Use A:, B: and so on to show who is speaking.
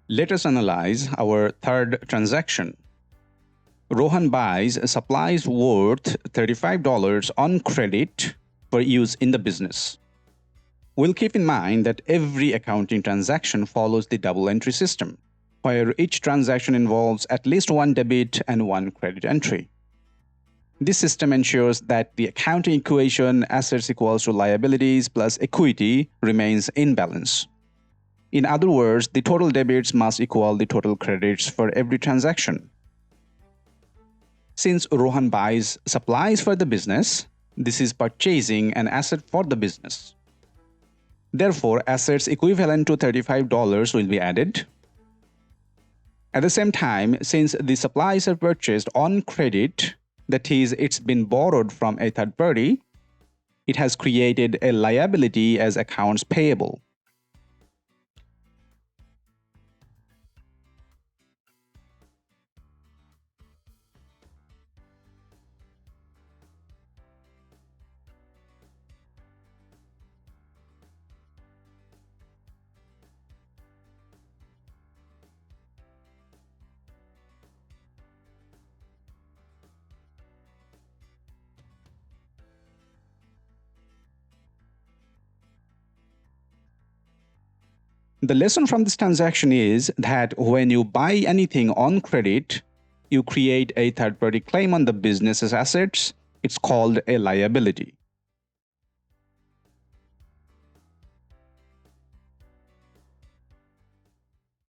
A: Let us analyze our third transaction. Rohan buys supplies worth $35 on credit for use in the business. We'll keep in mind that every accounting transaction follows the double entry system, where each transaction involves at least one debit and one credit entry. This system ensures that the accounting equation assets equals to liabilities plus equity remains in balance. In other words, the total debits must equal the total credits for every transaction. Since Rohan buys supplies for the business, this is purchasing an asset for the business. Therefore, assets equivalent to $35 will be added. At the same time, since the supplies are purchased on credit, that is, it's been borrowed from a third party, it has created a liability as accounts payable. The lesson from this transaction is that when you buy anything on credit, you create a third party claim on the business's assets. It's called a liability.